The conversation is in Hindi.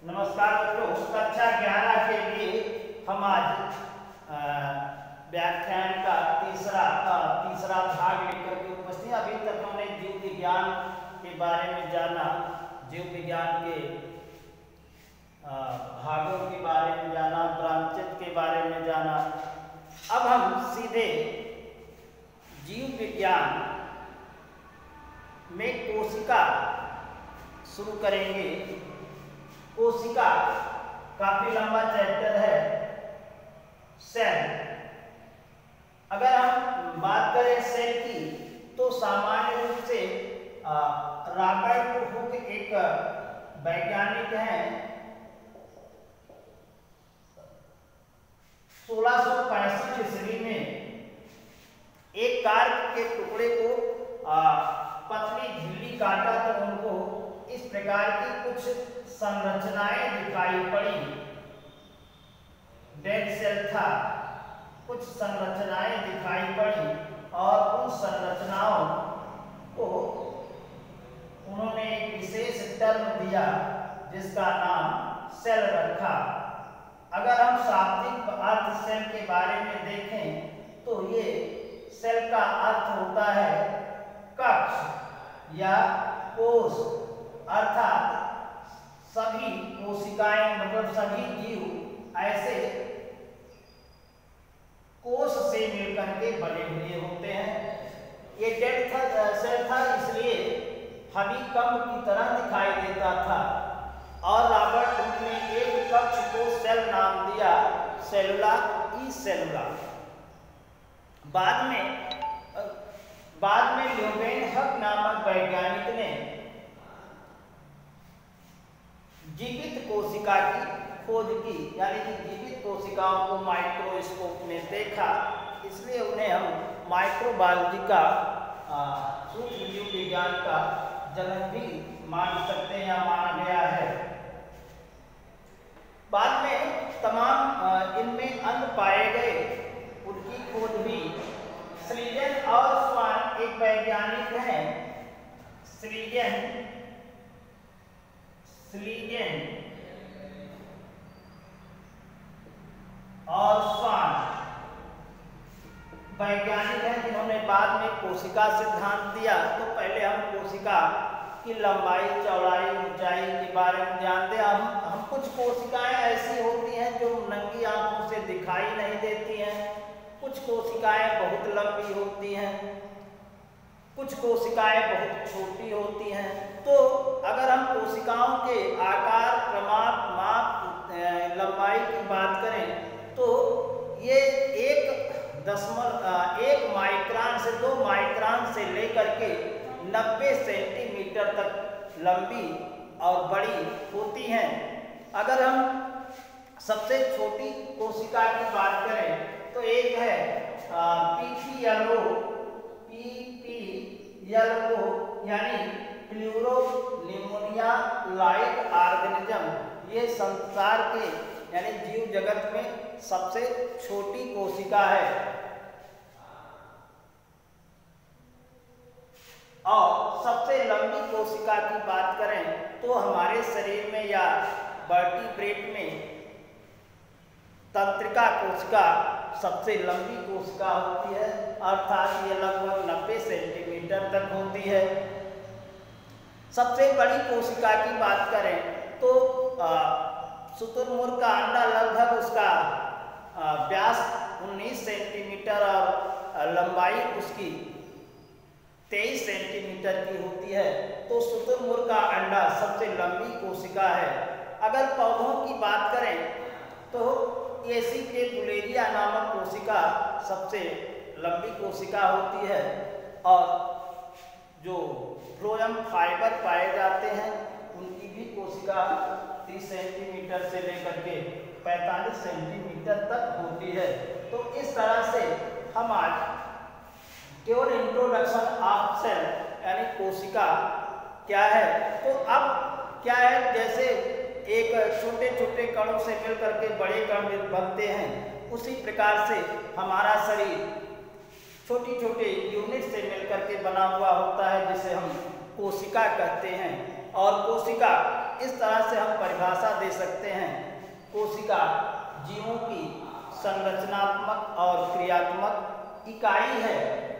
नमस्कार दोस्तों, कक्षा 11 के लिए हम आज व्याख्यान का तीसरा भाग लेकर के उपस्थित। अभी तक हमने जीव विज्ञान के बारे में जाना, जीव विज्ञान के भागों के बारे में जाना, ब्रांचेस के बारे में जाना। अब हम सीधे जीव विज्ञान में कोशिका शुरू करेंगे। कोशिका काफी लंबा चैप्टर है। सेल, अगर हम बात करें सेल की तो सामान्य रूप से रॉबर्ट हुक एक वैज्ञानिक हैं। 1665 ईस्वी में एक कार के टुकड़े को पतली झिल्ली काटा तो उनको इस प्रकार की कुछ संरचनाएं दिखाई पड़ी। डेड सेल था, कुछ संरचनाएं दिखाई पड़ी और उन संरचनाओं को उन्होंने एक विशेष टर्म दिया जिसका नाम सेल रखा। अगर हम शाब्दिक अर्थ सेल के बारे में देखें तो ये सेल का अर्थ होता है कक्ष या कोश, अर्थात सभी कोशिकाएं मतलब सभी जीव ऐसे कोश से मिलकर के बने हुए होते हैं। ये डेड सेल था, इसलिए हनीकंब की तरह दिखाई देता था और रॉबर्ट हुक ने एक कक्ष को सेल नाम दिया, सेलुला ई सेलुला। बाद में ल्यूवेनहक नामक वैज्ञानिक ने जीवित कोशिका की खोज की, यानी कि जीवित कोशिकाओं को माइक्रोस्कोप में देखा। इसलिए उन्हें हम माइक्रोबायोलॉजी का सूक्ष्म जीव विज्ञान का जनक भी मान सकते हैं या माना गया है। बाद में तमाम इनमें अंग पाए गए, उनकी खोज हुई। स्लीजन और स्वान एक वैज्ञानिक हैं। स्लीजन और स्वान वैज्ञानिक हैं जिन्होंने बाद में कोशिका सिद्धांत दिया। तो पहले हम कोशिका की लंबाई, चौड़ाई, ऊंचाई के बारे में ध्यान दें। हम कुछ कोशिकाएं ऐसी होती हैं जो नंगी आंखों से दिखाई नहीं देती हैं, कुछ कोशिकाएं बहुत लंबी होती हैं, कुछ कोशिकाएं बहुत छोटी होती हैं। तो अगर हम कोशिकाओं के आकार, क्रमांक, माप, लंबाई की बात करें तो ये 1 माइक्रोन से 2 माइक्रोन से लेकर के 90 सेंटीमीटर तक लंबी और बड़ी होती हैं। अगर हम सबसे छोटी कोशिका की बात करें तो एक है पीपीएलओ यानी प्लूरोनिमोनिया लाइक ऑर्गेनिज्म। ये संसार के यानी जीव जगत में सबसे छोटी कोशिका है। और सबसे लंबी कोशिका की बात करें तो हमारे शरीर में या वर्टिब्रेट में तंत्रिका कोशिका सबसे लंबी कोशिका होती है, अर्थात ये लगभग 90 सेंटीमीटर तक होती है। सबसे बड़ी कोशिका की बात करें तो शुतुरमुर्ग का अंडा, लगभग उसका व्यास 19 सेंटीमीटर और लंबाई उसकी 23 सेंटीमीटर की होती है। तो शुतुरमुर्ग का अंडा सबसे लंबी कोशिका है। अगर पौधों की बात करें तो एसिपेकुलेरिया नामक कोशिका सबसे लंबी कोशिका होती है और जो फ्लोएम फाइबर पाए जाते हैं उनकी भी कोशिका 30 सेंटीमीटर से लेकर के 45 सेंटीमीटर तक होती है। तो इस तरह से हम आज केवल इंट्रोडक्शन ऑफ सेल यानी कोशिका क्या है, तो अब क्या है, जैसे एक छोटे छोटे कणों से मिलकर के बड़े कण बनते हैं, उसी प्रकार से हमारा शरीर छोटी छोटी यूनिट से मिलकर के बना हुआ होता है जिसे हम कोशिका कहते हैं। और कोशिका इस तरह से हम परिभाषा दे सकते हैं। कोशिका जीवों की संरचनात्मक और क्रियात्मक इकाई है।